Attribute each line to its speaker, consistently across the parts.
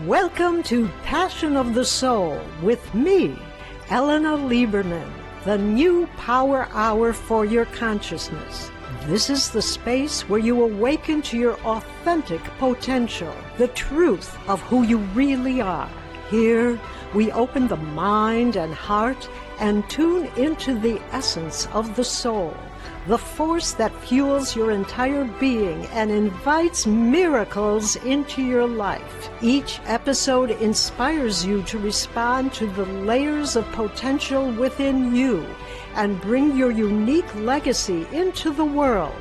Speaker 1: Welcome to Passion of the Soul with me, Ellena Lieberman, the new power hour for your consciousness. This is the space where you awaken to your authentic potential, the truth of who you really are. Here, we open the mind and heart and tune into the essence of the soul, the force that fuels your entire being and invites miracles into your life. Each episode inspires you to respond to the layers of potential within you and bring your unique legacy into the world.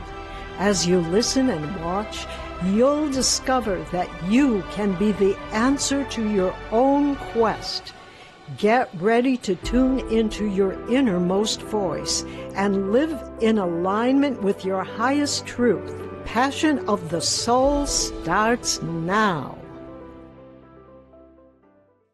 Speaker 1: As you listen and watch, you'll discover that you can be the answer to your own quest. Get ready to tune into your innermost voice and live in alignment with your highest truth. Passion of the Soul starts now.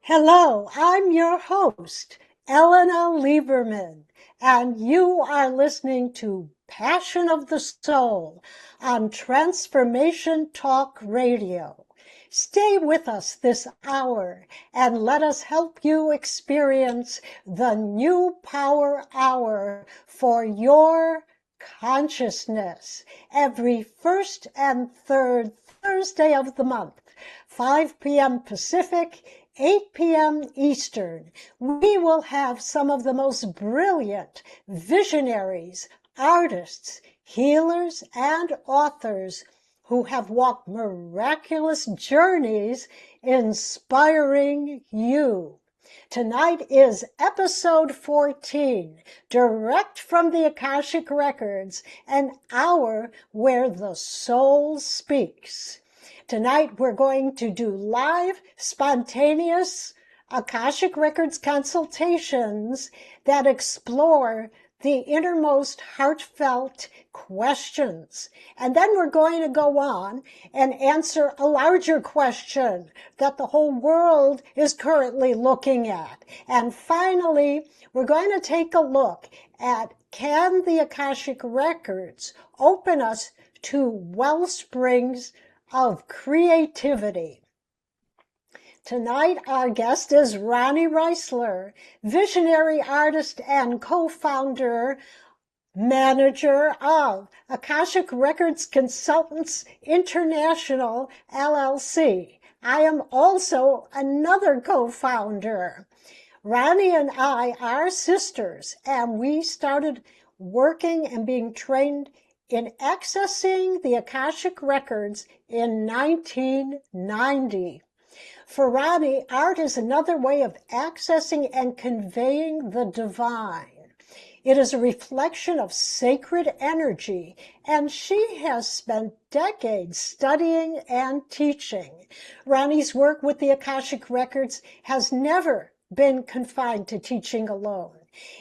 Speaker 1: Hello, I'm your host, Ellena Lieberman, and you are listening to Passion of the Soul on Transformation Talk Radio. Stay with us this hour and let us help you experience the new power hour for your consciousness every first and third Thursday of the month, 5 p.m. Pacific, 8 p.m. Eastern. We will have some of the most brilliant visionaries, artists, healers, and authors who have walked miraculous journeys inspiring you. Tonight is episode 14, direct from the Akashic Records, an hour where the soul speaks. Tonight we're going to do live, spontaneous Akashic Records consultations that explore the innermost heartfelt questions. And then we're going to go on and answer a larger question that the whole world is currently looking at. And finally, we're going to take a look at, can the Akashic Records open us to wellsprings of creativity? Tonight, our guest is Roni Reisler, visionary artist and co-founder, manager of Akashic Records Consultants International, LLC. I am also another co-founder. Roni and I are sisters, and we started working and being trained in accessing the Akashic Records in 1990. For Roni, art is another way of accessing and conveying the divine. It is a reflection of sacred energy, and she has spent decades studying and teaching. Roni's work with the Akashic Records has never been confined to teaching alone.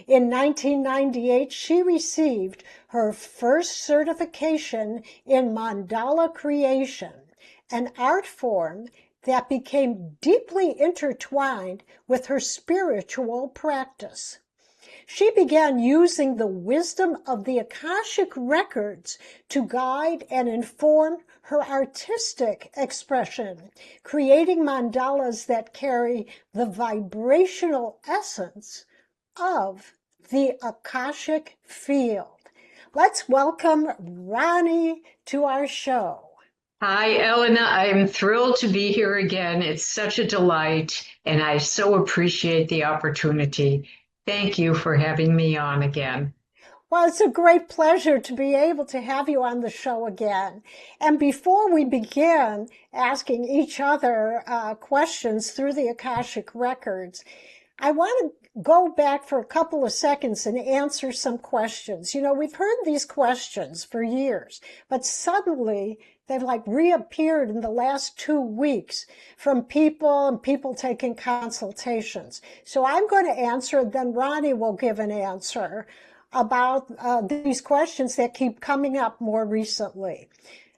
Speaker 1: In 1998, she received her first certification in mandala creation, an art form that became deeply intertwined with her spiritual practice. She began using the wisdom of the Akashic Records to guide and inform her artistic expression, creating mandalas that carry the vibrational essence of the Akashic field. Let's welcome Roni to our show.
Speaker 2: Hi, Ellena. I'm thrilled to be here again. It's such a delight, and I so appreciate the opportunity. Thank you for having me on again.
Speaker 1: Well, it's a great pleasure to be able to have you on the show again. And before we begin asking each other questions through the Akashic Records, I want to go back for a couple of seconds and answer some questions. You know, we've heard these questions for years, but suddenly they've like reappeared in the last 2 weeks from people and people taking consultations. So I'm going to answer, then Roni will give an answer about these questions that keep coming up more recently.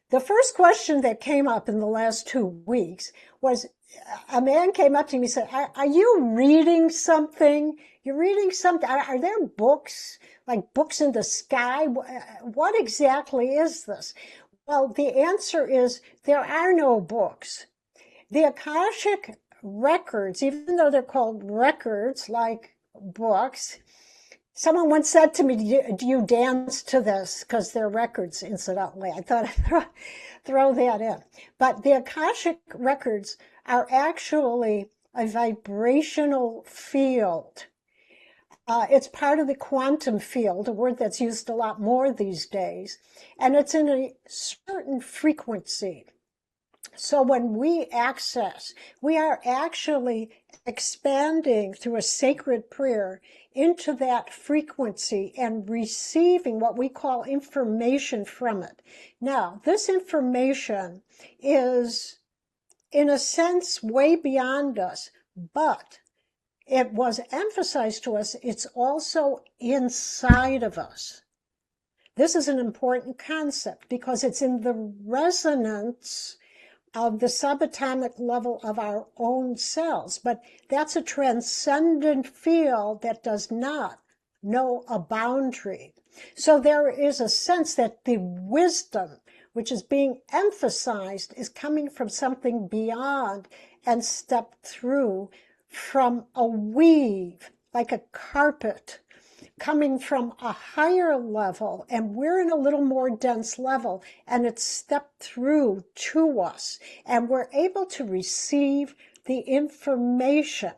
Speaker 1: The first question that came up in the last 2 weeks was, a man came up to me and said, are you reading something? You're reading something? Are there books, like books in the sky? What exactly is this? Well, the answer is there are no books. The Akashic Records, even though they're called records like books, someone once said to me, do you dance to this? Because they're records, incidentally. I thought I'd throw that in. But the Akashic Records are actually a vibrational field. It's part of the quantum field, a word that's used a lot more these days, and it's in a certain frequency. So when we access, we are actually expanding through a sacred prayer into that frequency and receiving what we call information from it. Now, this information is, in a sense, way beyond us, but it was emphasized to us, it's also inside of us. This is an important concept because it's in the resonance of the subatomic level of our own cells. But that's a transcendent field that does not know a boundary. So there is a sense that the wisdom which is being emphasized is coming from something beyond and stepped through from a weave, like a carpet, coming from a higher level, and we're in a little more dense level, and it's stepped through to us, and we're able to receive the information.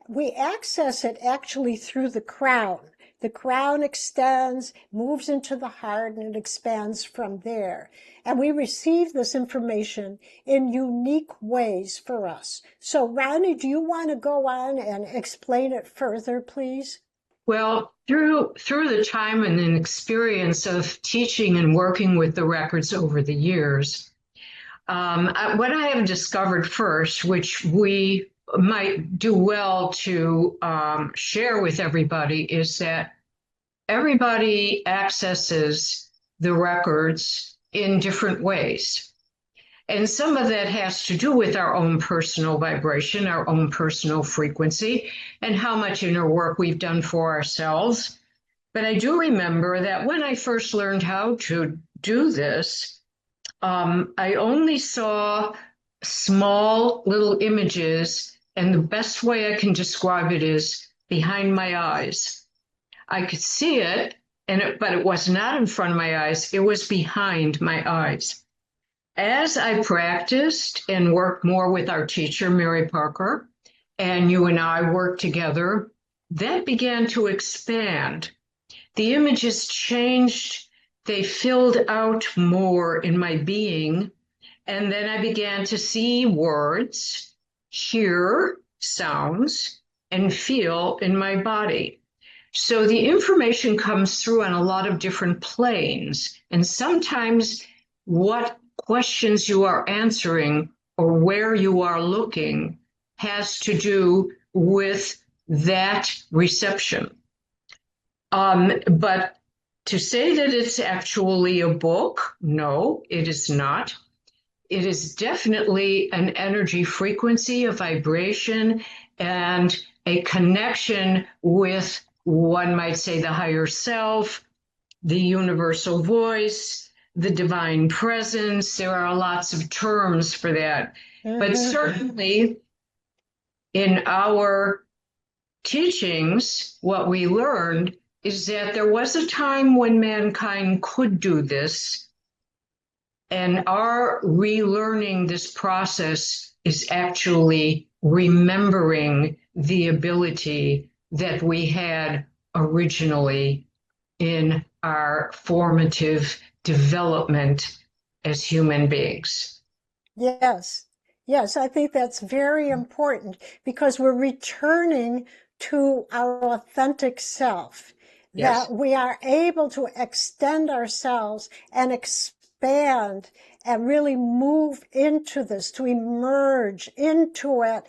Speaker 1: We access it actually through the crown. The crown extends, moves into the heart, and it expands from there. And we receive this information in unique ways for us. So, Roni, do you want to go on and explain it further, please?
Speaker 2: Well, through the time and an experience of teaching and working with the records over the years, what I have discovered first, which we might do well to share with everybody, is that everybody accesses the records in different ways. And some of that has to do with our own personal vibration, our own personal frequency, and how much inner work we've done for ourselves. But I do remember that when I first learned how to do this, I only saw small little images, and the best way I can describe it is behind my eyes. I could see it, but it was not in front of my eyes. It was behind my eyes. As I practiced and worked more with our teacher, Mary Parker, and you and I worked together, that began to expand. The images changed. They filled out more in my being. And then I began to see words, hear sounds, and feel in my body. So the information comes through on a lot of different planes. And sometimes what questions you are answering or where you are looking has to do with that reception. But to say that it's actually a book, no, it is not. It is definitely an energy frequency, a vibration, and a connection with, one might say, the higher self, the universal voice, the divine presence. There are lots of terms for that. But certainly in our teachings, what we learned is that there was a time when mankind could do this, and our relearning this process is actually remembering the ability that we had originally in our formative development as human beings.
Speaker 1: Yes. Yes, I think that's very important because we're returning to our authentic self,
Speaker 2: Yes.
Speaker 1: that we are able to extend ourselves and expand and really move into this, to emerge into it.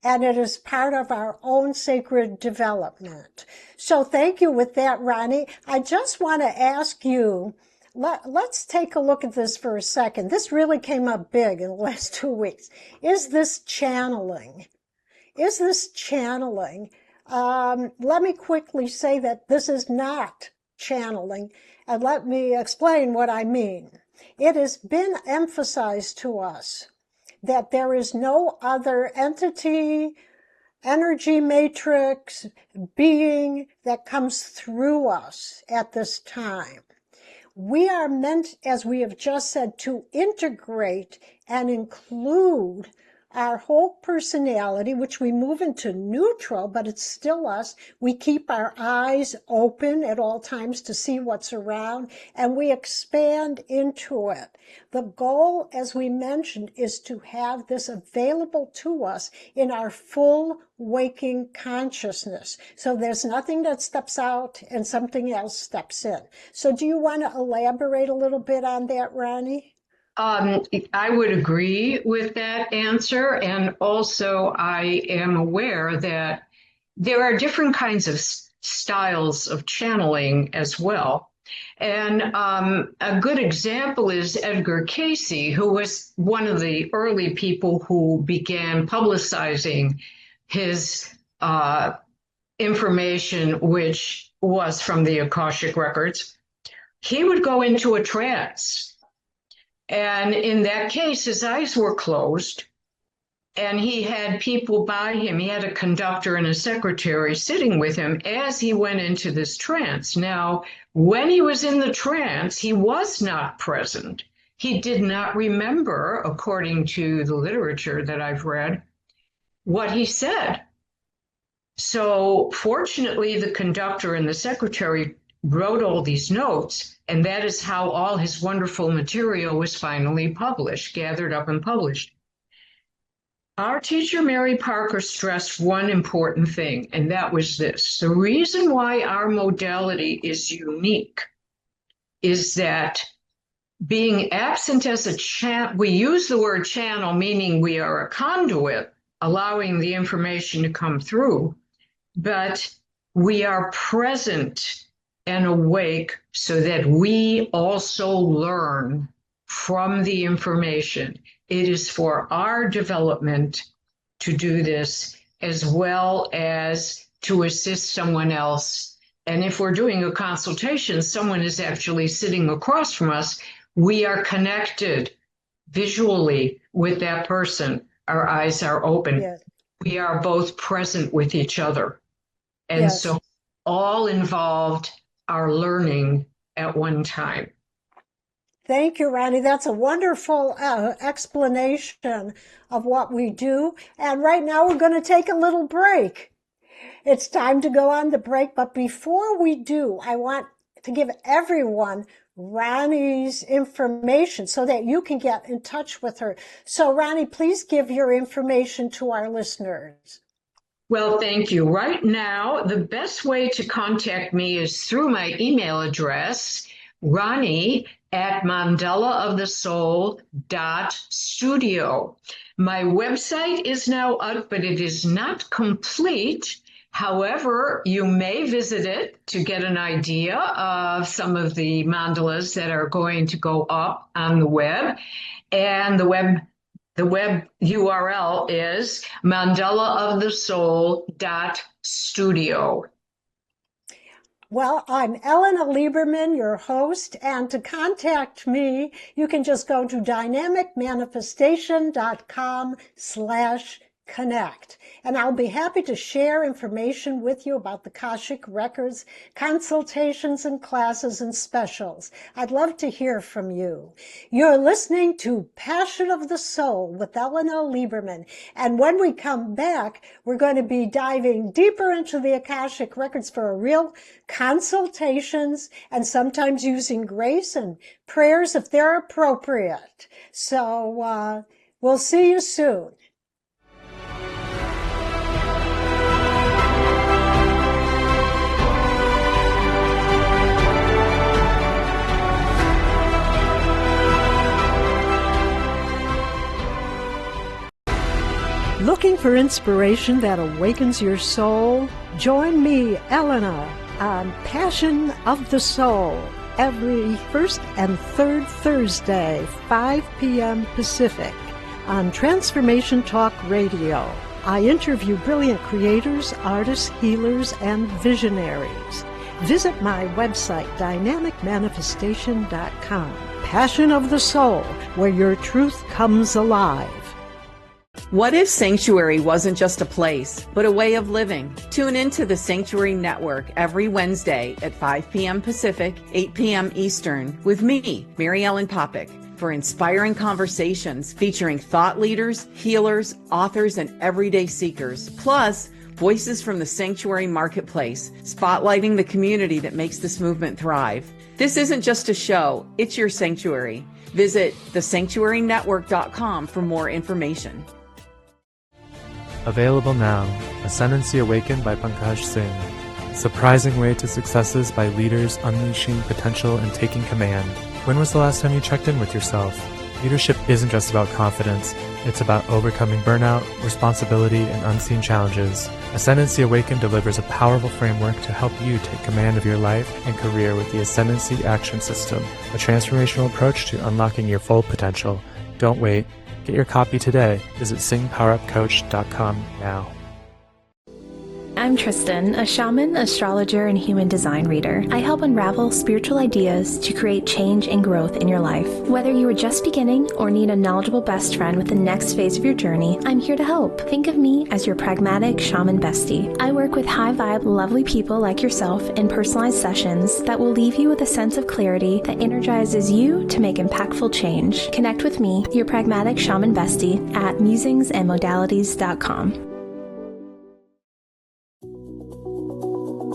Speaker 1: And it is part of our own sacred development. So thank you with that, Roni. I just want to ask you, let's take a look at this for a second. This really came up big in the last 2 weeks. Is this channeling? Is this channeling? Let me quickly say that this is not channeling, and let me explain what I mean. It has been emphasized to us that there is no other entity, energy matrix, being that comes through us at this time. We are meant, as we have just said, to integrate and include our whole personality, which we move into neutral, but it's still us. We keep our eyes open at all times to see what's around, and we expand into it. The goal, as we mentioned, is to have this available to us in our full waking consciousness. So there's nothing that steps out and something else steps in. So do you want to elaborate a little bit on that, Roni?
Speaker 2: I would agree with that answer. And also, I am aware that there are different kinds of styles of channeling as well. And a good example is Edgar Cayce, who was one of the early people who began publicizing his information, which was from the Akashic Records. He would go into a trance. And in that case, his eyes were closed and he had people by him. He had a conductor and a secretary sitting with him as he went into this trance. Now, when he was in the trance, he was not present. He did not remember, according to the literature that I've read, what he said. So fortunately, the conductor and the secretary wrote all these notes, and that is how all his wonderful material was finally published, gathered up and published. Our teacher, Mary Parker, stressed one important thing, and that was this. The reason why our modality is unique is that being absent as a channel, we use the word channel, meaning we are a conduit, allowing the information to come through, but we are present and awake so that we also learn from the information. It is for our development to do this, as well as to assist someone else. And if we're doing a consultation, someone is actually sitting across from us, we are connected visually with that person. Our eyes are open.
Speaker 1: Yes.
Speaker 2: We are both present with each other. And
Speaker 1: Yes.
Speaker 2: so all involved are learning at one time.
Speaker 1: Thank you, Roni. That's a wonderful explanation of what we do. And right now we're going to take a little break. It's time to go on the break. But before we do, I want to give everyone Roni's information so that you can get in touch with her. So Roni, please give your information to our listeners.
Speaker 2: Well, thank you. Right now, the best way to contact me is through my email address, Roni@mandalaofthesoul.studio. My website is now up, but it is not complete. However, you may visit it to get an idea of some of the mandalas that are going to go up on the web. And the web URL is mandalaofthesoul.studio.
Speaker 1: Well, I'm Ellena Lieberman, your host, and to contact me, you can just go to dynamicmanifestation.com/connect. And I'll be happy to share information with you about the Akashic Records, consultations and classes and specials. I'd love to hear from you. You're listening to Passion of the Soul with Ellena Lieberman. And when we come back, we're going to be diving deeper into the Akashic Records for a real consultations and sometimes using grace and prayers if they're appropriate. So we'll see you soon. Looking for inspiration that awakens your soul? Join me, Ellena, on Passion of the Soul every first and third Thursday, 5 p.m. Pacific, on Transformation Talk Radio. I interview brilliant creators, artists, healers, and visionaries. Visit my website, dynamicmanifestation.com. Passion of the Soul, where your truth comes alive.
Speaker 3: What if Sanctuary wasn't just a place, but a way of living? Tune into the Sanctuary Network every Wednesday at 5 p.m. Pacific, 8 p.m. Eastern with me, Mary Ellen Popick, for inspiring conversations featuring thought leaders, healers, authors, and everyday seekers, plus voices from the Sanctuary Marketplace, spotlighting the community that makes this movement thrive. This isn't just a show, it's your sanctuary. Visit thesanctuarynetwork.com for more information.
Speaker 4: Available now, Ascendancy Awakened by Pankaj Singh. Surprising way to successes by leaders unleashing potential and taking command. When was the last time you checked in with yourself? Leadership isn't just about confidence, it's about overcoming burnout, responsibility, and unseen challenges. Ascendancy Awakened delivers a powerful framework to help you take command of your life and career with the Ascendancy Action System, a transformational approach to unlocking your full potential. Don't wait. Get your copy today. Visit singpowerupcoach.com now.
Speaker 5: I'm Tristan, a shaman, astrologer, and human design reader. I help unravel spiritual ideas to create change and growth in your life. Whether you are just beginning or need a knowledgeable best friend with the next phase of your journey, I'm here to help. Think of me as your pragmatic shaman bestie. I work with high-vibe, lovely people like yourself in personalized sessions that will leave you with a sense of clarity that energizes you to make impactful change. Connect with me, your pragmatic shaman bestie, at musingsandmodalities.com.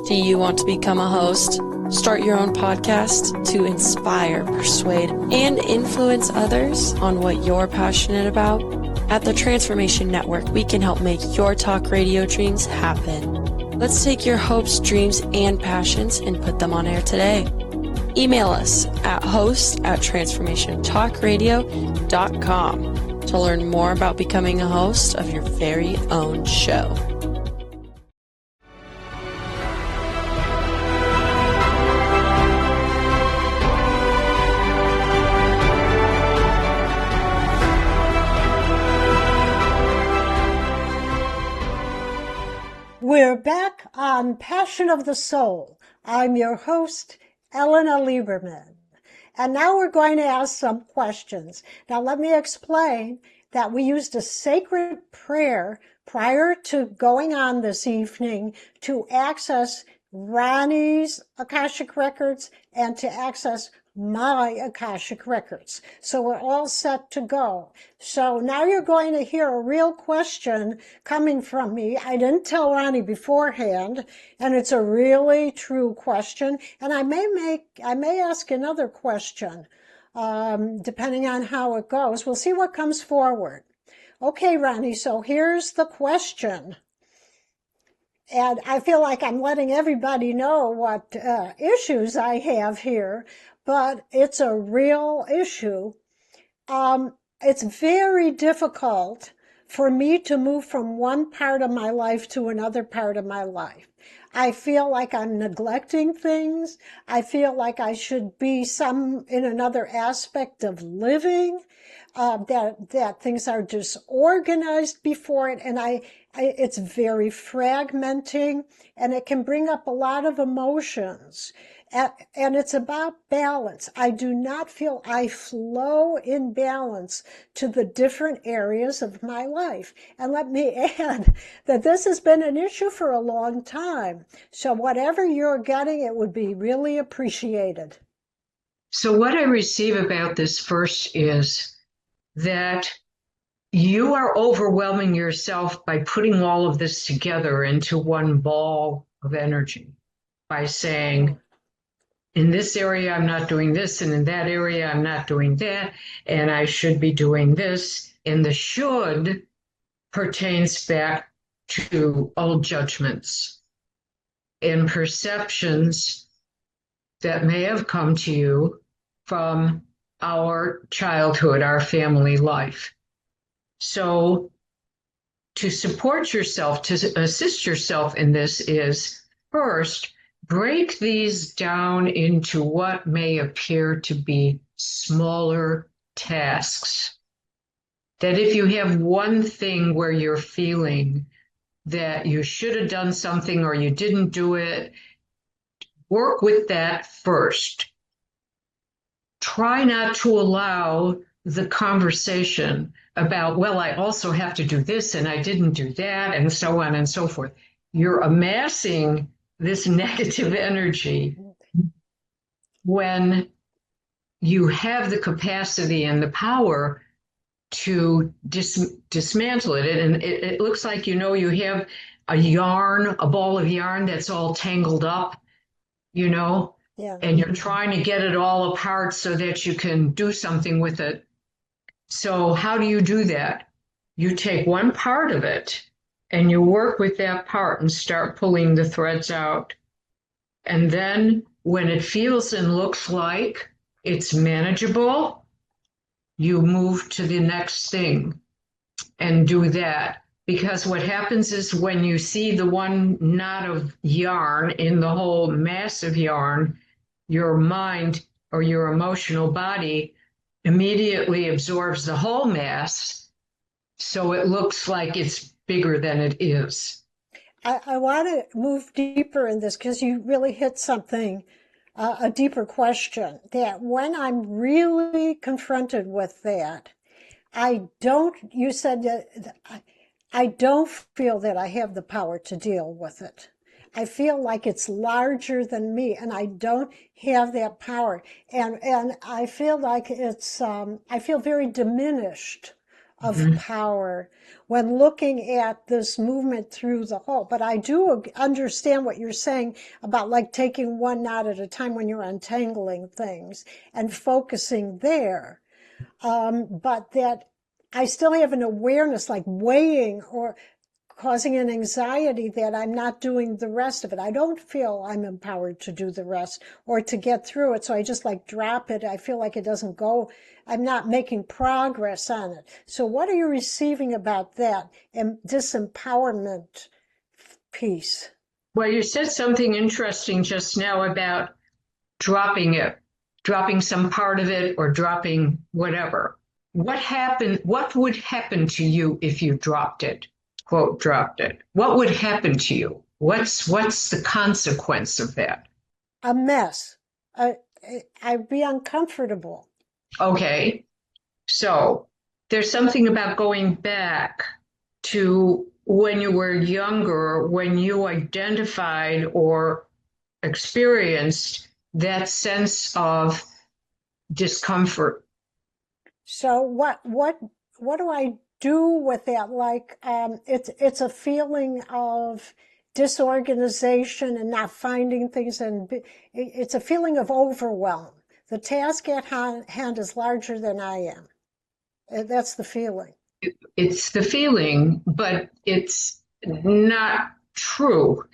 Speaker 6: Do you want to become a host? Start your own podcast to inspire, persuade, and influence others on what you're passionate about? At the Transformation Network, we can help make your talk radio dreams happen. Let's take your hopes, dreams, and passions and put them on air today. Email us at host@transformationtalkradio.com to learn more about becoming a host of your very own show.
Speaker 1: We're back on Passion of the Soul. I'm your host, Ellena Lieberman. And now we're going to ask some questions. Now let me explain that we used a sacred prayer prior to going on this evening to access Roni's Akashic Records and to access my Akashic Records. So we're all set to go. So now you're going to hear a real question coming from me. I didn't tell Roni beforehand, and it's a really true question. And I may ask another question, depending on how it goes. We'll see what comes forward. Okay, Roni, so here's the question. And I feel like I'm letting everybody know what issues I have here, but it's a real issue. It's very difficult for me to move from one part of my life to another part of my life. I feel like I'm neglecting things. I feel like I should be in another aspect of living, that things are disorganized before it, and it's very fragmenting, and it can bring up a lot of emotions. And it's about balance. I do not feel I flow in balance to the different areas of my life. And let me add that this has been an issue for a long time. So whatever you're getting, it would be really appreciated.
Speaker 2: So what I receive about this first is that you are overwhelming yourself by putting all of this together into one ball of energy by saying, in this area, I'm not doing this, and in that area, I'm not doing that, and I should be doing this. And the should pertains back to old judgments and perceptions that may have come to you from our childhood, our family life. So to support yourself, to assist yourself in this is, first, break these down into what may appear to be smaller tasks. That if you have one thing where you're feeling that you should have done something or you didn't do it, work with that first. Try not to allow the conversation about, well, I also have to do this and I didn't do that, and so on and so forth. You're amassing this negative energy when you have the capacity and the power to dismantle it. And it looks like, you have a ball of yarn that's all tangled up,
Speaker 1: Yeah.
Speaker 2: and you're trying to get it all apart so that you can do something with it. So how do you do that? You take one part of it and you work with that part and start pulling the threads out. And then when it feels and looks like it's manageable, you move to the next thing and do that. Because what happens is when you see the one knot of yarn in the whole mass of yarn, your mind or your emotional body immediately absorbs the whole mass, so it looks like it's bigger than it is.
Speaker 1: I want to move deeper in this because you really hit something, a deeper question, that when I'm really confronted with that, you said that I don't feel that I have the power to deal with it. I feel like it's larger than me and I don't have that power. And I feel like I feel very diminished of power when looking at this movement through the whole. But I do understand what you're saying about like taking one knot at a time when you're untangling things and focusing there. But that I still have an awareness, like weighing or causing an anxiety that I'm not doing the rest of it. I don't feel I'm empowered to do the rest or to get through it. So I just like drop it. I feel like it doesn't go. I'm not making progress on it. So what are you receiving about that and disempowerment piece?
Speaker 2: Well, you said something interesting just now about dropping it, dropping some part of it or dropping whatever. What would happen to you if you dropped it? Quote, dropped it. What would happen to you? What's the consequence of that?
Speaker 1: A mess. I'd be uncomfortable.
Speaker 2: Okay. So there's something about going back to when you were younger, when you identified or experienced that sense of discomfort.
Speaker 1: So what do I do with that? Like, it's a feeling of disorganization and not finding things, and it's a feeling of overwhelm. The task at hand is larger than I am. That's the feeling.
Speaker 2: It's the feeling, but it's not true.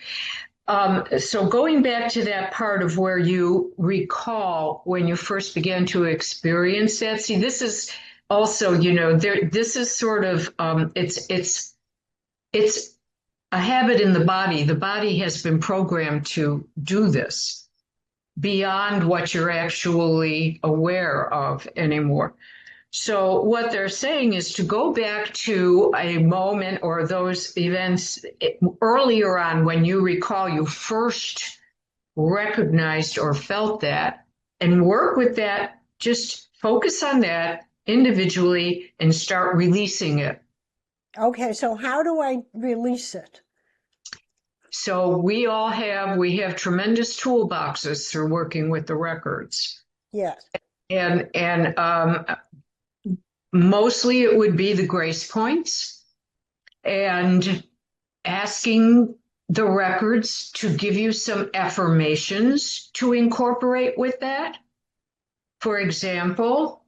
Speaker 2: So going back to that part of where you recall when you first began to experience that, see, this is also, this is sort of, it's a habit in the body. The body has been programmed to do this beyond what you're actually aware of anymore. So what they're saying is to go back to a moment or those events earlier on when you recall you first recognized or felt that and work with that. Just focus on that individually and start releasing it.
Speaker 1: Okay, so how do I release it?
Speaker 2: So we have tremendous toolboxes through working with the records.
Speaker 1: Yes.
Speaker 2: And mostly it would be the grace points and asking the records to give you some affirmations to incorporate with that. For example,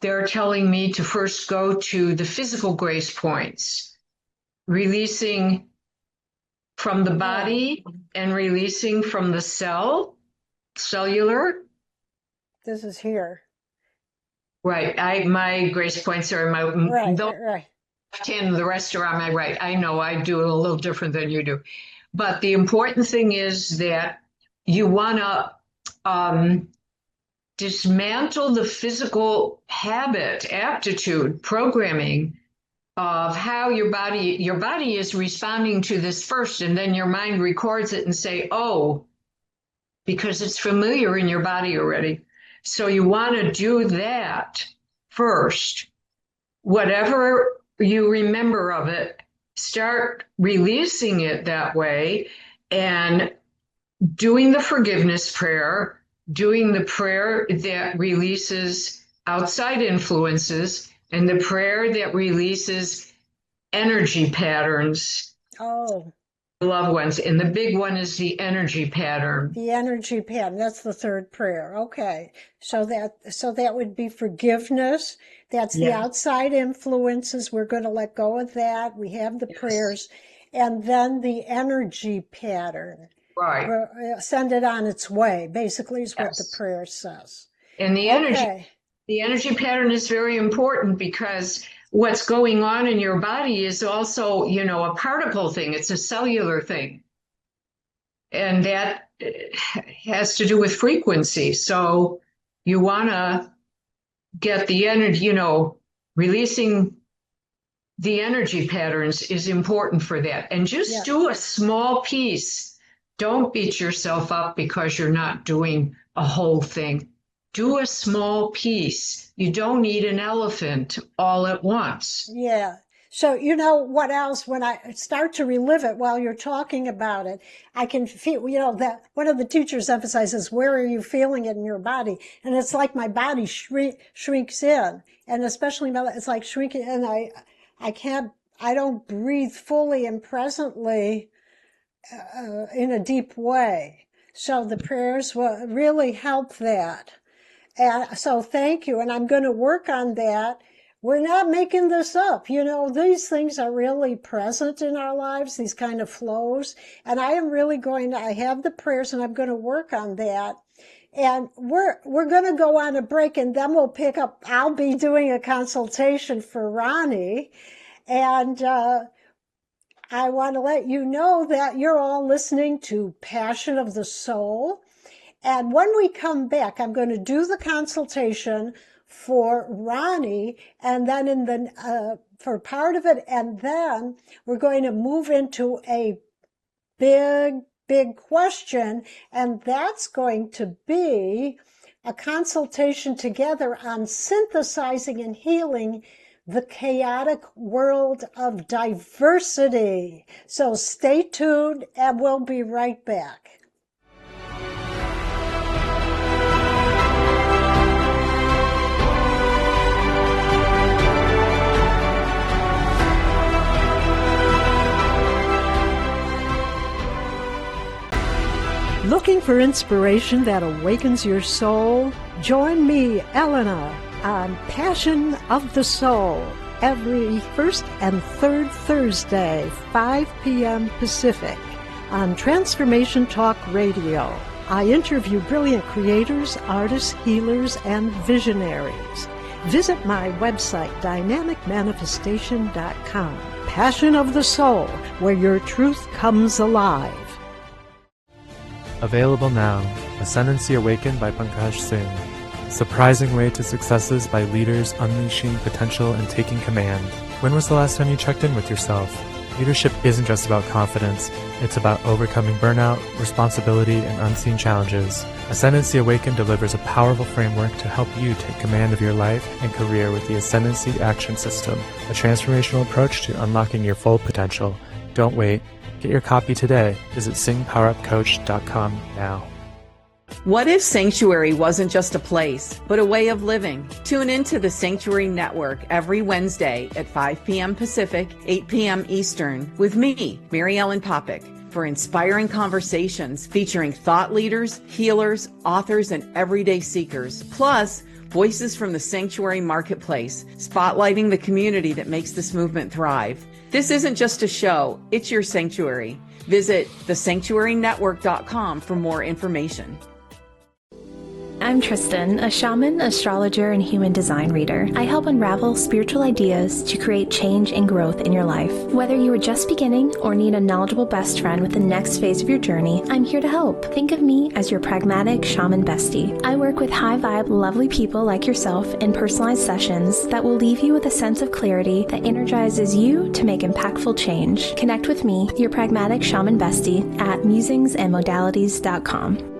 Speaker 2: they're telling me to first go to the physical grace points, releasing from the body and releasing from the cellular.
Speaker 1: This is here.
Speaker 2: Right. My grace points are in my
Speaker 1: right.
Speaker 2: left hand, the rest are on my right. I know I do it a little different than you do. But the important thing is that you want to dismantle the physical habit, aptitude, programming of how your body is responding to this first, and then your mind records it and say, oh, because it's familiar in your body already. So you want to do that first whatever you remember of it, start releasing it that way and doing the forgiveness prayer, doing the prayer that releases outside influences, and the prayer that releases energy patterns.
Speaker 1: Oh,
Speaker 2: Loved ones. And the big one is the energy pattern.
Speaker 1: the energy pattern. That's the third prayer. Okay. So that would be forgiveness. That's the
Speaker 2: Yeah.
Speaker 1: outside influences. We're going to let go of that. We have the prayers. And then the energy pattern.
Speaker 2: Right.
Speaker 1: Send it on its way, basically, is what the
Speaker 2: Yes.
Speaker 1: prayer says.
Speaker 2: And the energy pattern is very important because what's going on in your body is also, a particle thing. It's a cellular thing. And that has to do with frequency. So you want to get the energy, releasing the energy patterns is important for that. And just do a small piece. Don't beat yourself up because you're not doing a whole thing. Do a small piece. You don't need an elephant all at once.
Speaker 1: Yeah. So, what else, when I start to relive it while you're talking about it, I can feel, that one of the teachers emphasizes, where are you feeling it in your body? And it's like my body shrinks in. And especially, it's like shrinking, and I don't breathe fully and presently in a deep way. So the prayers will really help that. And so thank you. And I'm going to work on that. We're not making this up. These things are really present in our lives, these kind of flows. And I am really I have the prayers and I'm going to work on that. And we're going to go on a break and then we'll pick up. I'll be doing a consultation for Roni. And, I want to let you know that you're all listening to Passion of the Soul. And when we come back, I'm going to do the consultation for Roni, and then for part of it, and then we're going to move into a big question, and that's going to be a consultation together on synthesizing and healing the chaotic world of diversity. So stay tuned, and we'll be right back. Looking for inspiration that awakens your soul? Join me, Ellena, on Passion of the Soul every first and third Thursday, 5 p.m. Pacific, on Transformation Talk Radio. I interview brilliant creators, artists, healers, and visionaries. Visit my website, dynamicmanifestation.com. Passion of the Soul, where your truth comes alive.
Speaker 4: Available now, Ascendancy Awakened by Pankaj Singh. Surprising Way to Successes by Leaders Unleashing Potential and Taking Command. When was the last time you checked in with yourself? Leadership isn't just about confidence. It's about overcoming burnout, responsibility, and unseen challenges. Ascendancy Awakened delivers a powerful framework to help you take command of your life and career with the Ascendancy Action System, a transformational approach to unlocking your full potential. Don't wait. Get your copy today. Visit singpowerupcoach.com now.
Speaker 3: What if Sanctuary wasn't just a place, but a way of living? Tune into the Sanctuary Network every Wednesday at 5 p.m. Pacific, 8 p.m. Eastern with me, Mary Ellen Popick, for inspiring conversations featuring thought leaders, healers, authors, and everyday seekers, plus voices from the Sanctuary Marketplace, spotlighting the community that makes this movement thrive. This isn't just a show, it's your sanctuary. Visit thesanctuarynetwork.com for more information.
Speaker 5: I'm Tristan, a shaman, astrologer, and human design reader. I help unravel spiritual ideas to create change and growth in your life. Whether you are just beginning or need a knowledgeable best friend with the next phase of your journey, I'm here to help. Think of me as your pragmatic shaman bestie. I work with high-vibe, lovely people like yourself in personalized sessions that will leave you with a sense of clarity that energizes you to make impactful change. Connect with me, your pragmatic shaman bestie, at musingsandmodalities.com.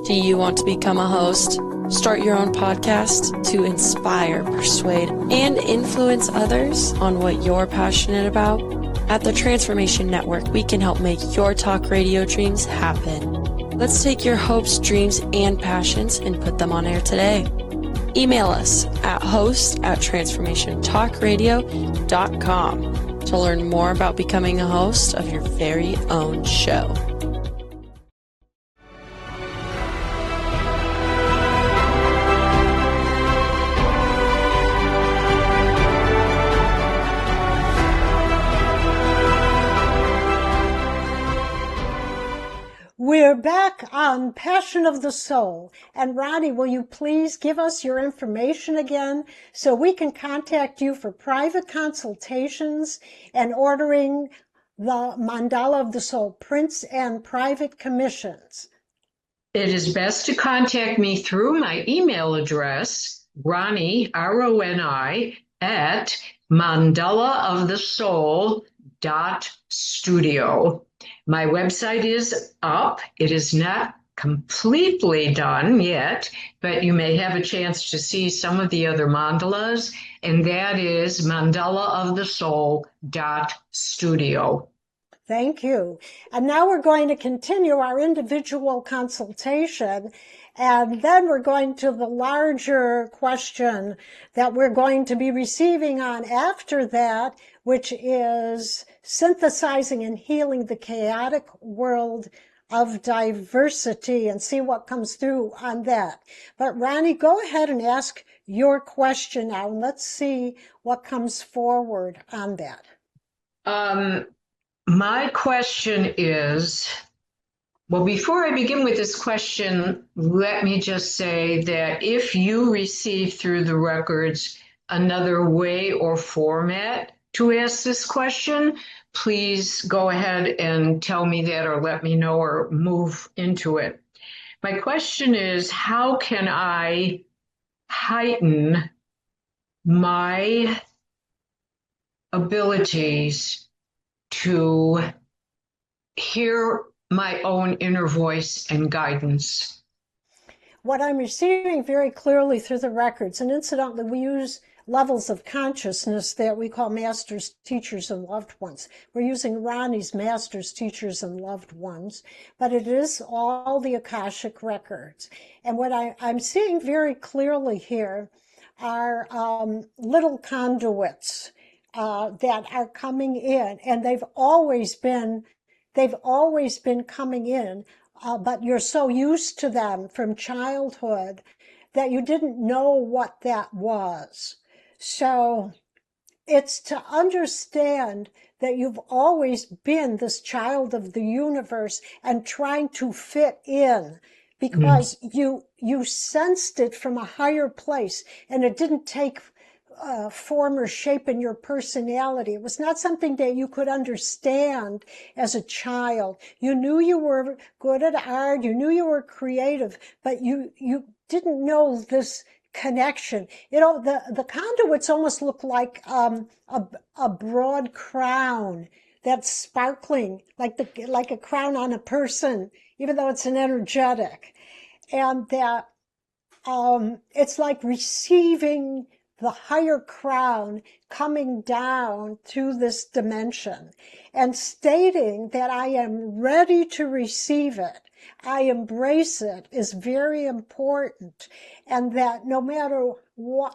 Speaker 6: Do you want to become a host? Start your own podcast to inspire, persuade, and influence others on what you're passionate about? At the Transformation Network, we can help make your talk radio dreams happen. Let's take your hopes, dreams, and passions and put them on air today. Email us at host@transformationtalkradio.com to learn more about becoming a host of your very own show.
Speaker 1: We're back on Passion of the Soul. And Roni, will you please give us your information again so we can contact you for private consultations and ordering the Mandala of the Soul prints and private commissions?
Speaker 2: It is best to contact me through my email address, Roni, R-O-N-I, at mandalaofthesoul.studio. My website is up. It is not completely done yet, but you may have a chance to see some of the other mandalas, and that is mandalaofthesoul.studio.
Speaker 1: Thank you. And now we're going to continue our individual consultation, and then we're going to the larger question that we're going to be receiving on after that, which is synthesizing and healing the chaotic world of diversity, and see what comes through on that. But Roni, go ahead and ask your question now, and let's see what comes forward on that.
Speaker 2: My question is, well, before I begin with this question, let me just say that if you receive through the records another way or format to ask this question, please go ahead and tell me that or let me know or move into it. My question is, how can I heighten my abilities to hear my own inner voice and guidance?
Speaker 1: What I'm receiving very clearly through the records, and incidentally, we use levels of consciousness that we call masters, teachers, and loved ones. We're using Roni's masters, teachers, and loved ones, but it is all the Akashic Records. And what I'm seeing very clearly here are little conduits that are coming in, and they've always been coming in, but you're so used to them from childhood that you didn't know what that was. So it's to understand that you've always been this child of the universe and trying to fit in, because you sensed it from a higher place, and it didn't take form or shape in your personality. It was not something that you could understand as a child. You knew you were good at art, you knew you were creative, but you didn't know this connection. You know, the conduits almost look like a broad crown that's sparkling, like a crown on a person, even though it's an energetic. And that it's like receiving the higher crown coming down through this dimension and stating that I am ready to receive it. I embrace it is very important, and that no matter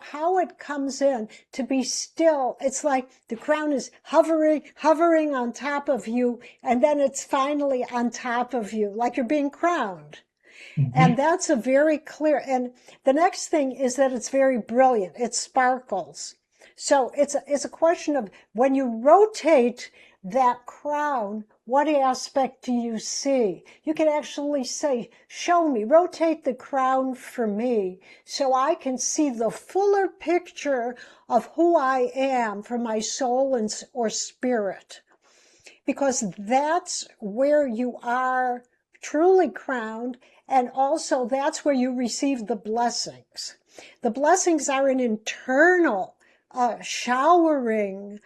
Speaker 1: how it comes in, to be still. It's like the crown is hovering on top of you, and then it's finally on top of you, like you're being crowned. And that's a very clear, and the next thing is that it's very brilliant. It sparkles. So it's a question of when you rotate that crown, what aspect do you see? You can actually say, show me, rotate the crown for me so I can see the fuller picture of who I am for my soul or spirit. Because that's where you are truly crowned, and also that's where you receive the blessings. The blessings are an internal, showering,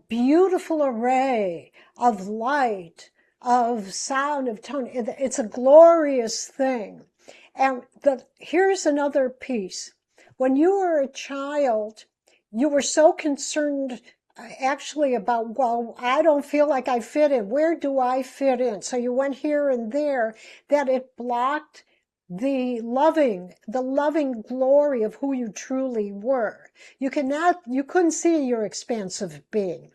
Speaker 1: beautiful array of light, of sound, of tone. It's a glorious thing. And here's another piece. When you were a child, you were so concerned actually about, well, I don't feel like I fit in. Where do I fit in? So you went here and there, that it blocked the loving glory of who you truly were. You couldn't see your expansive being.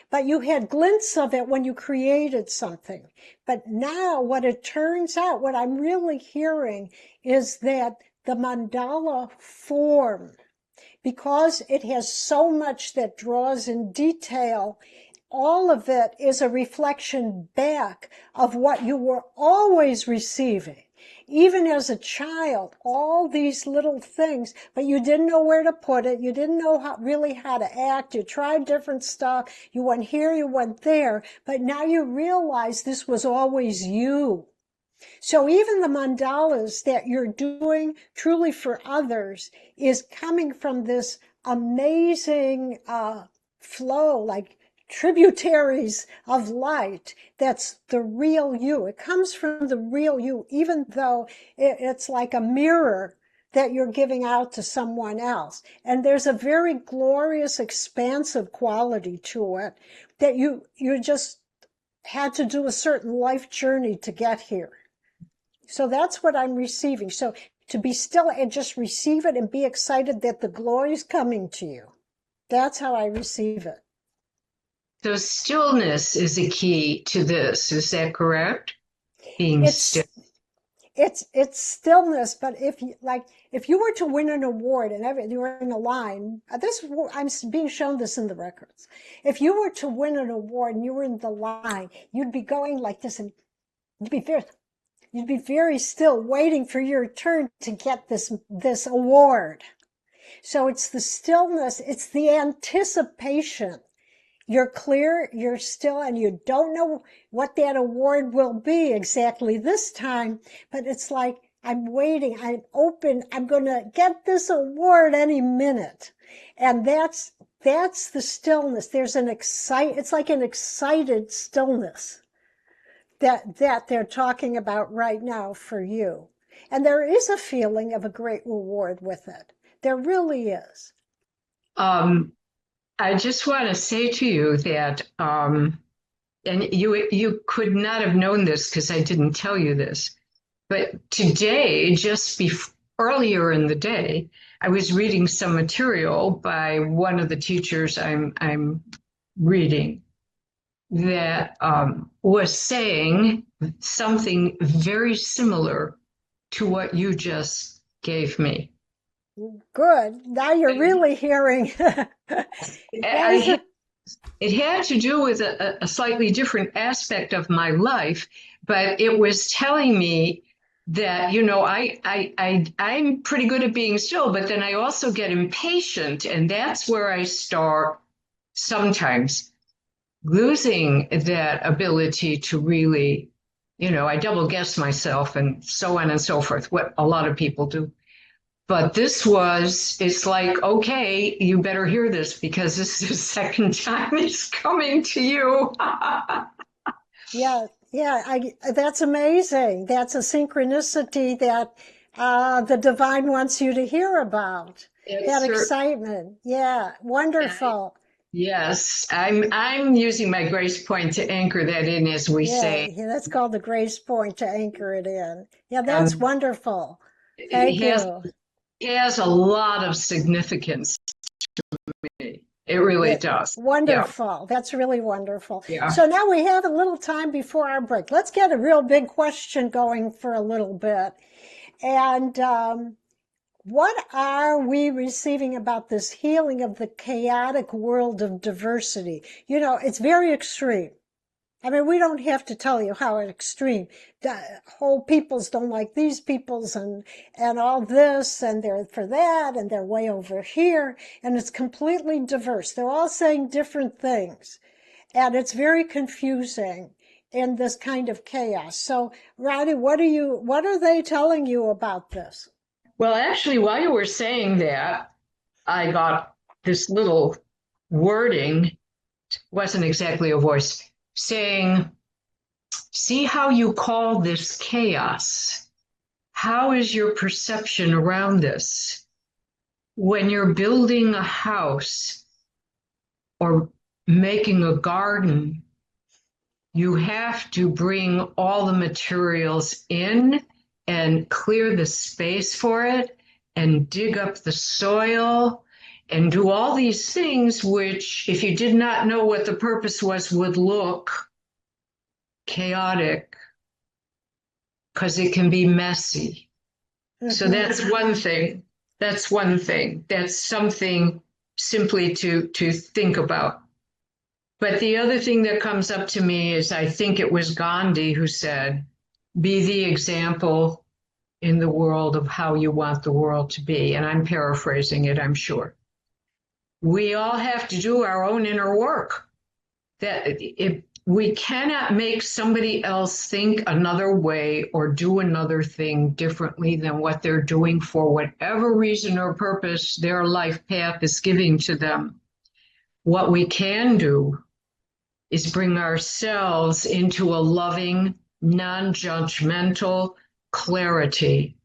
Speaker 1: But you had glints of it when you created something. But now what it turns out, what I'm really hearing is that the mandala form, because it has so much that draws in detail, all of it is a reflection back of what you were always receiving. Even as a child, all these little things, but you didn't know where to put it. You didn't know really how to act. You tried different stuff. You went here, you went there, but now you realize this was always you. So even the mandalas that you're doing truly for others is coming from this amazing flow, like tributaries of light. That's the real you. It comes from the real you, even though it's like a mirror that you're giving out to someone else. And there's a very glorious, expansive quality to it that you just had to do a certain life journey to get here. So that's what I'm receiving. So to be still and just receive it and be excited that the glory is coming to you. That's how I receive it.
Speaker 2: So stillness is a key to this. Is that correct? Being still.
Speaker 1: It's stillness, but if you were to win an award and you were in a line, I'm being shown this in the records. If you were to win an award and you were in the line, you'd be going like this, and you'd be very still, waiting for your turn to get this award. So it's the stillness, it's the anticipation. You're clear, you're still, and you don't know what that award will be exactly this time, but it's like, I'm waiting, I'm open, I'm going to get this award any minute. And that's the stillness. It's like an excited stillness that they're talking about right now for you. And there is a feeling of a great reward with it. There really is.
Speaker 2: I just want to say to you that, and you could not have known this because I didn't tell you this, but today, earlier in the day, I was reading some material by one of the teachers I'm reading that was saying something very similar to what you just gave me.
Speaker 1: Good. Now you're really hearing.
Speaker 2: It had to do with a slightly different aspect of my life, but it was telling me that, I'm pretty good at being still, but then I also get impatient, and that's where I start sometimes losing that ability to really, I double guess myself and so on and so forth, what a lot of people do. But it's like, okay, you better hear this because this is the second time it's coming to you.
Speaker 1: Yeah, that's amazing. That's a synchronicity that the divine wants you to hear about. That excitement. Yeah, wonderful.
Speaker 2: Yes, I'm using my grace point to anchor that in, as we say.
Speaker 1: Yeah, that's called the grace point, to anchor it in. Yeah, that's wonderful. Thank you.
Speaker 2: It has a lot of significance to me. It really does.
Speaker 1: Wonderful. Yeah. That's really wonderful.
Speaker 2: Yeah.
Speaker 1: So now we have a little time before our break. Let's get a real big question going for a little bit. And what are we receiving about this healing of the chaotic world of diversity? It's very extreme. I mean, we don't have to tell you how extreme. The whole peoples don't like these peoples and all this, and they're for that, and they're way over here, and it's completely diverse. They're all saying different things, and it's very confusing in this kind of chaos. So, Roni, what are they telling you about this?
Speaker 2: Well, actually, while you were saying that, I got this little wording, wasn't exactly a voice, saying, see how you call this chaos, how is your perception around this? When you're building a house or making a garden, you have to bring all the materials in and clear the space for it and dig up the soil and do all these things, which, if you did not know what the purpose was, would look chaotic because it can be messy. So that's one thing. That's one thing. That's something simply to think about. But the other thing that comes up to me is, I think it was Gandhi who said, be the example in the world of how you want the world to be. And I'm paraphrasing it, I'm sure. We all have to do our own inner work. That if we cannot make somebody else think another way or do another thing differently than what they're doing for whatever reason or purpose their life path is giving to them. What we can do is bring ourselves into a loving, non-judgmental clarity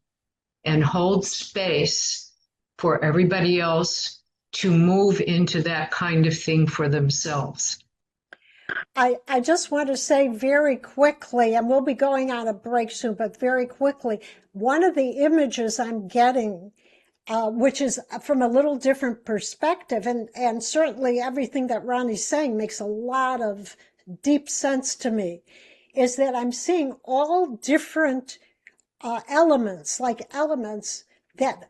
Speaker 2: and hold space for everybody else to move into that kind of thing for themselves.
Speaker 1: I just want to say very quickly, and we'll be going on a break soon, but very quickly, one of the images I'm getting, which is from a little different perspective, and certainly everything that Roni's saying makes a lot of deep sense to me, is that I'm seeing all different elements, like elements that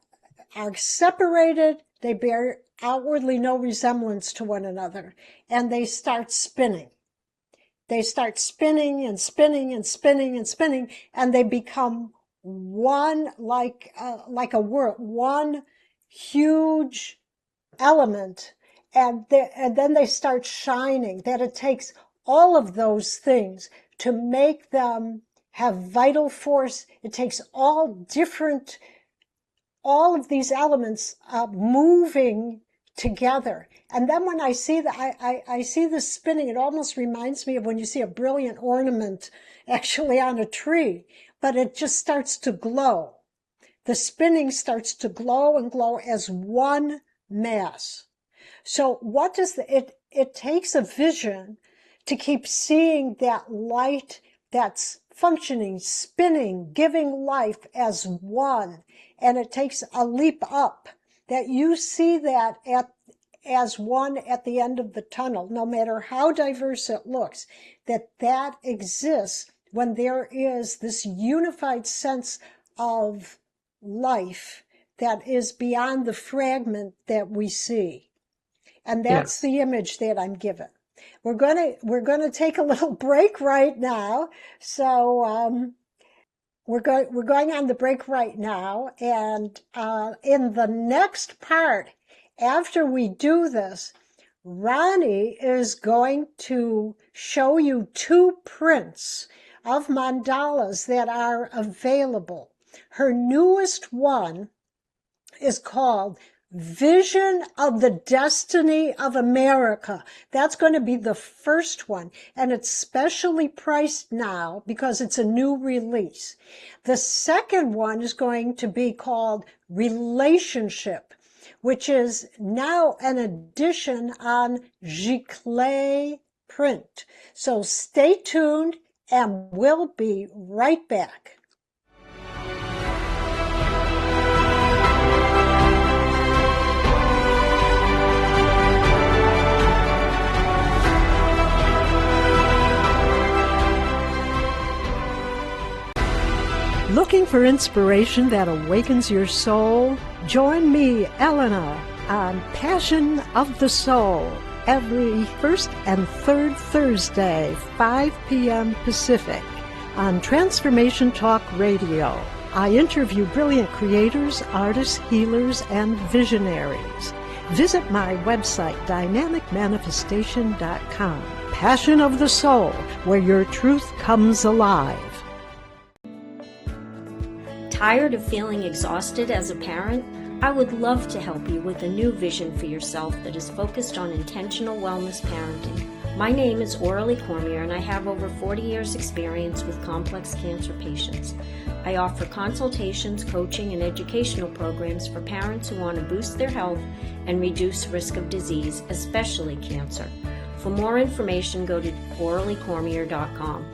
Speaker 1: are separated, they bear outwardly no resemblance to one another, and they start spinning. They start spinning and spinning and spinning and spinning, and they become one, like a whirl, one huge element, and then they start shining. That it takes all of those things to make them have vital force. It takes all of these elements moving together. And then when I see that, I see this spinning, it almost reminds me of when you see a brilliant ornament actually on a tree, but it just starts to glow. The spinning starts to glow and glow as one mass. So what does it takes a vision to keep seeing that light that's functioning, spinning, giving life as one. And it takes a leap up that you see that as one at the end of the tunnel, no matter how diverse it looks, that exists when there is this unified sense of life that is beyond the fragment that we see. And that's the image that I'm given. We're going to take a little break right now. So we're going on the break right now, and in the next part, after we do this, Roni is going to show you 2 prints of mandalas that are available. Her newest one is called Vision of the Destiny of America. That's going to be the first one, and it's specially priced now because it's a new release. The second one is going to be called Relationship, which is now an edition on giclée print. So stay tuned, and we'll be right back. Looking for inspiration that awakens your soul? Join me, Ellena, on Passion of the Soul every first and third Thursday, 5 p.m. Pacific, on Transformation Talk Radio. I interview brilliant creators, artists, healers, and visionaries. Visit my website, dynamicmanifestation.com. Passion of the Soul, where your truth comes alive.
Speaker 7: Tired of feeling exhausted as a parent? I would love to help you with a new vision for yourself that is focused on intentional wellness parenting. My name is Aurelie Cormier, and I have over 40 years' experience with complex cancer patients. I offer consultations, coaching, and educational programs for parents who want to boost their health and reduce risk of disease, especially cancer. For more information, go to aureliecormier.com.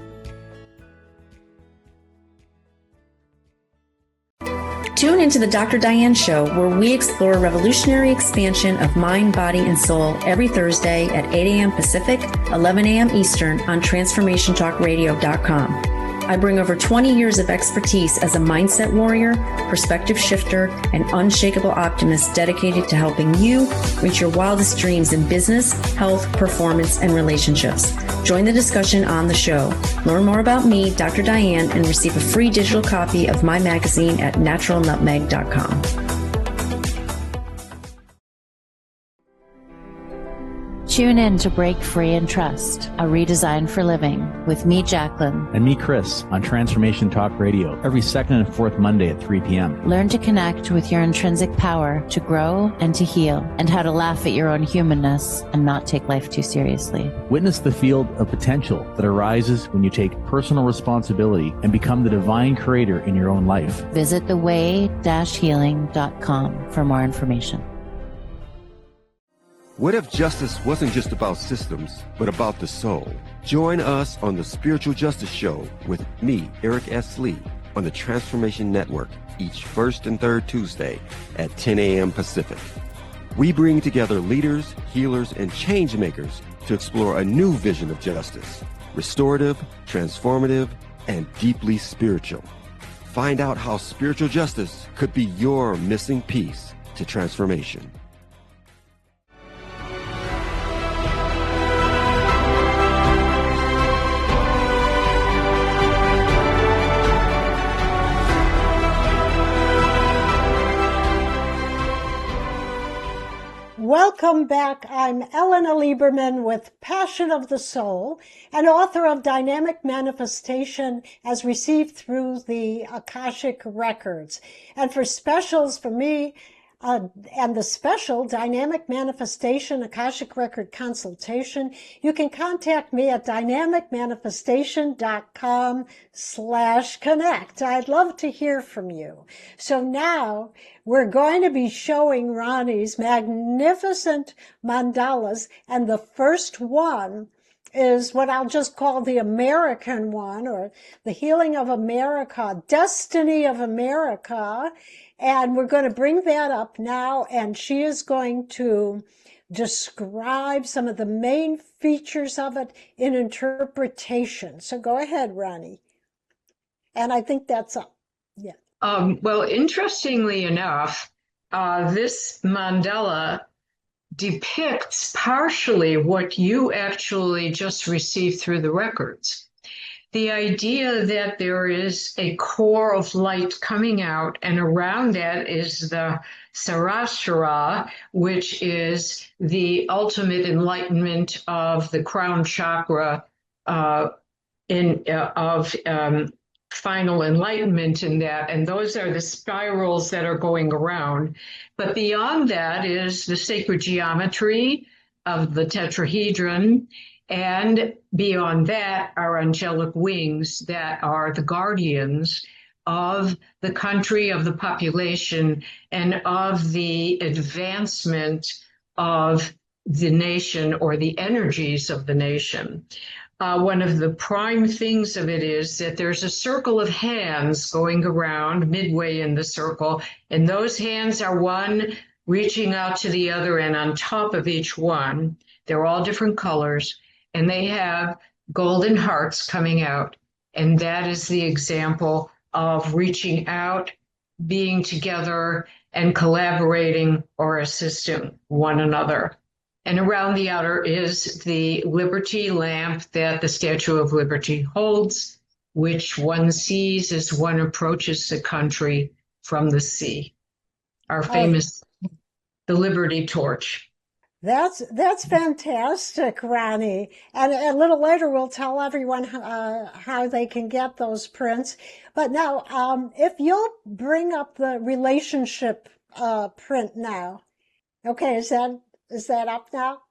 Speaker 8: Tune into the Dr. Diane Show, where we explore revolutionary expansion of mind, body, and soul every Thursday at 8 a.m. Pacific, 11 a.m. Eastern on TransformationTalkRadio.com. I bring over 20 years of expertise as a mindset warrior, perspective shifter, and unshakable optimist dedicated to helping you reach your wildest dreams in business, health, performance, and relationships. Join the discussion on the show. Learn more about me, Dr. Diane, and receive a free digital copy of my magazine at naturalnutmeg.com.
Speaker 9: Tune in to Break Free and Trust, a redesign for living with me, Jacqueline.
Speaker 10: And me, Chris, on Transformation Talk Radio, every second and fourth Monday at 3 p.m.
Speaker 9: Learn to connect with your intrinsic power to grow and to heal, and how to laugh at your own humanness and not take life too seriously.
Speaker 10: Witness the field of potential that arises when you take personal responsibility and become the divine creator in your own life.
Speaker 9: Visit theway-healing.com for more information.
Speaker 11: What if justice wasn't just about systems, but about the soul? Join us on the Spiritual Justice Show with me, Eric S. Lee, on the Transformation Network each first and third Tuesday at 10 a.m. Pacific. We bring together leaders, healers, and change makers to explore a new vision of justice, restorative, transformative, and deeply spiritual. Find out how spiritual justice could be your missing piece to transformation.
Speaker 1: Welcome back. I'm Ellena Lieberman with Passion of the Soul, and author of Dynamic Manifestation as received through the Akashic Records. And for specials for me, and the special Dynamic Manifestation Akashic Record consultation, you can contact me at dynamicmanifestation.com/connect. I'd love to hear from you. So now we're going to be showing Roni's magnificent mandalas, and the first one is what I'll just call the American one, or the Healing of America, Destiny of America. And we're going to bring that up now, and she is going to describe some of the main features of it in interpretation. So go ahead, Roni. And I think that's up. Yeah.
Speaker 2: Well, interestingly enough, this mandala depicts partially what you actually just received through the records. The idea that there is a core of light coming out, and around that is the Sarashara, which is the ultimate enlightenment of the crown chakra, final enlightenment in that. And those are the spirals that are going around. But beyond that is the sacred geometry of the tetrahedron. And beyond that are angelic wings that are the guardians of the country, of the population, and of the advancement of the nation, or the energies of the nation. One of the prime things of it is that there's a circle of hands going around midway in the circle, and those hands are one reaching out to the other, and on top of each one, they're all different colors, and they have golden hearts coming out. And that is the example of reaching out, being together, and collaborating or assisting one another. And around the outer is the Liberty lamp that the Statue of Liberty holds, which one sees as one approaches the country from the sea. Our famous, the Liberty Torch.
Speaker 1: That's fantastic, Roni. And a little later, we'll tell everyone how they can get those prints. But now, if you'll bring up the relationship print now. Okay, is that up now?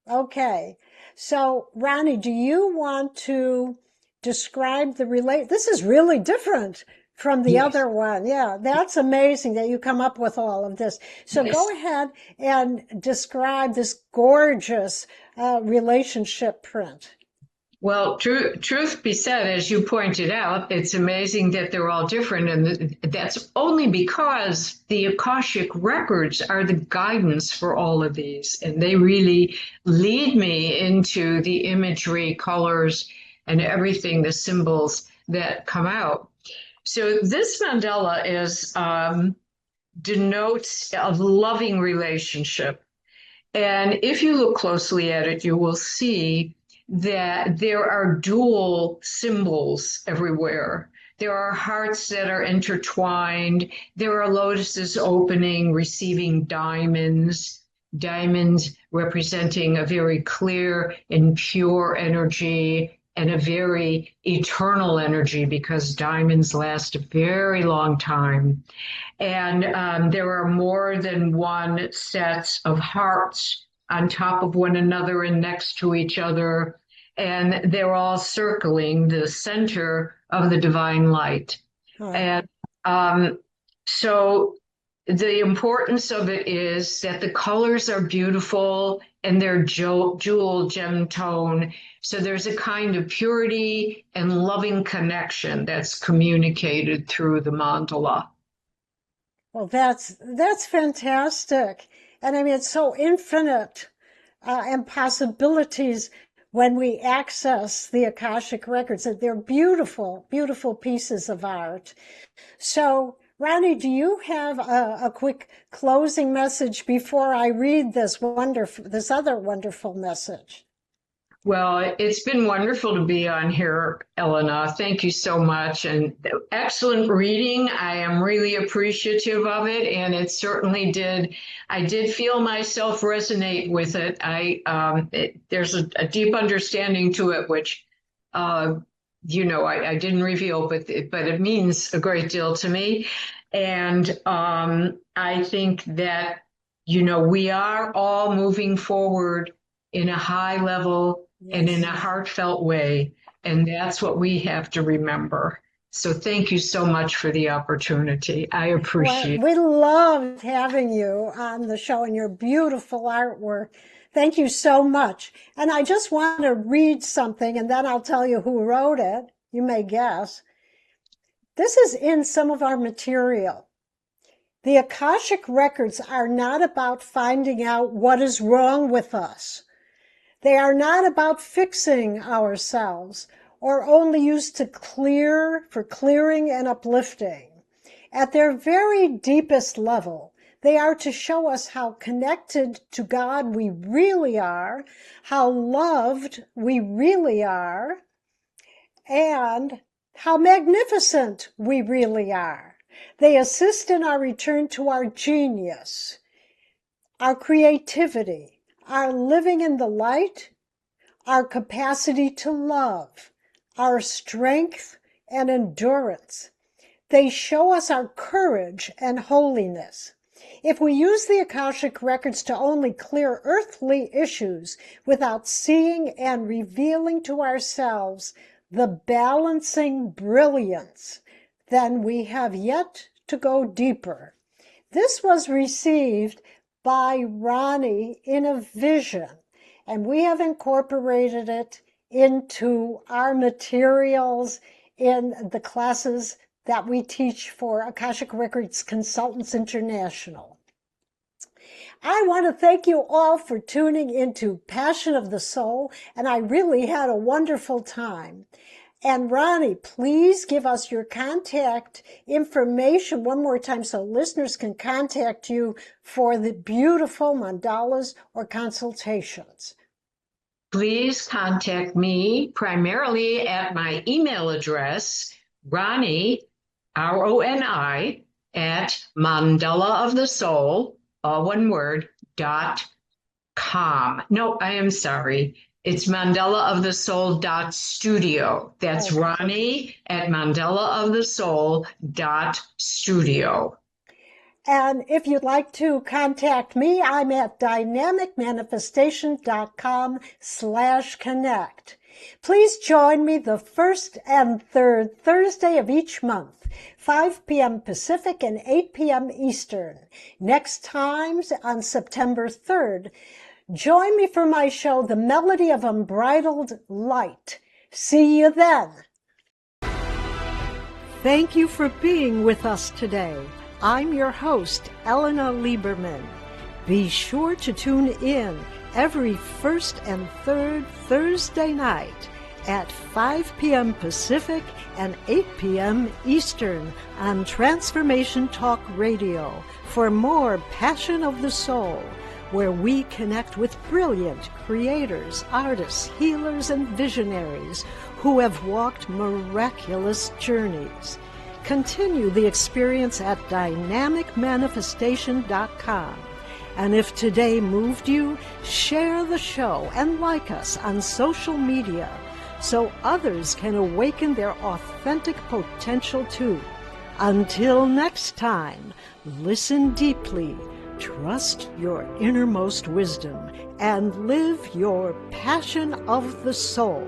Speaker 1: Okay. So, Roni, do you want to describe this is really different from the
Speaker 2: Yes.
Speaker 1: other one. Yeah, that's amazing that you come up with all of this. So
Speaker 2: Yes.
Speaker 1: go ahead and describe this gorgeous relationship print.
Speaker 2: Well, truth be said, as you pointed out, it's amazing that they're all different. And that's only because the Akashic Records are the guidance for all of these. And they really lead me into the imagery, colors, and everything, the symbols that come out. So this mandala denotes a loving relationship. And if you look closely at it, you will see that there are dual symbols everywhere. There are hearts that are intertwined. There are lotuses opening, receiving diamonds, diamonds representing a very clear and pure energy and a very eternal energy because diamonds last a very long time. And there are more than one sets of hearts on top of one another and next to each other. And they're all circling the center of the divine light. And so the importance of it is that the colors are beautiful and they're jewel gem tone. So there's a kind of purity and loving connection that's communicated through the mandala.
Speaker 1: Well, that's fantastic. And I mean, it's so infinite and possibilities when we access the Akashic Records. They're beautiful, beautiful pieces of art. So, Roni, do you have a quick closing message before I read this other wonderful message?
Speaker 2: Well, it's been wonderful to be on here, Ellena. Thank you so much. And excellent reading. I am really appreciative of it. And it certainly I did feel myself resonate with it. There's a deep understanding to it, which, I didn't reveal, but it means a great deal to me. And I think that, we are all moving forward in a high level and in a heartfelt way. And that's what we have to remember. So thank you so much for the opportunity. I appreciate it.
Speaker 1: We loved having you on the show and your beautiful artwork. Thank you so much. And I just want to read something and then I'll tell you who wrote it. You may guess. This is in some of our material. The Akashic Records are not about finding out what is wrong with us. They are not about fixing ourselves or only used for clearing and uplifting. At their very deepest level, they are to show us how connected to God we really are, how loved we really are, and how magnificent we really are. They assist in our return to our genius, our creativity, our living in the light, our capacity to love, our strength and endurance. They show us our courage and holiness. If we use the Akashic Records to only clear earthly issues without seeing and revealing to ourselves the balancing brilliance, then we have yet to go deeper. This was received by Roni in a vision, and we have incorporated it into our materials in the classes that we teach for Akashic Records Consultants International. I want to thank you all for tuning into Passion of the Soul, and I really had a wonderful time. And Roni, please give us your contact information one more time so listeners can contact you for the beautiful mandalas or consultations.
Speaker 2: Please contact me primarily at my email address, Roni, R-O-N-I, at mandalaofthesoul, all one word, .com. No, I am sorry. It's mandalaofthesoul.studio. That's okay. Roni at mandalaofthesoul.studio.
Speaker 1: And if you'd like to contact me, I'm at dynamicmanifestation.com/connect. Please join me the first and third Thursday of each month, 5 p.m. Pacific and 8 p.m. Eastern. Next time, on September 3rd, join me for my show, The Melody of Unbridled Light. See you then. Thank you for being with us today. I'm your host, Ellena Lieberman. Be sure to tune in every first and third Thursday night at 5 p.m. Pacific and 8 p.m. Eastern on Transformation Talk Radio for more Passion of the Soul, where we connect with brilliant creators, artists, healers, and visionaries who have walked miraculous journeys. Continue the experience at dynamicmanifestation.com. And if today moved you, share the show and like us on social media so others can awaken their authentic potential too. Until next time, listen deeply, trust your innermost wisdom, and live your passion of the soul.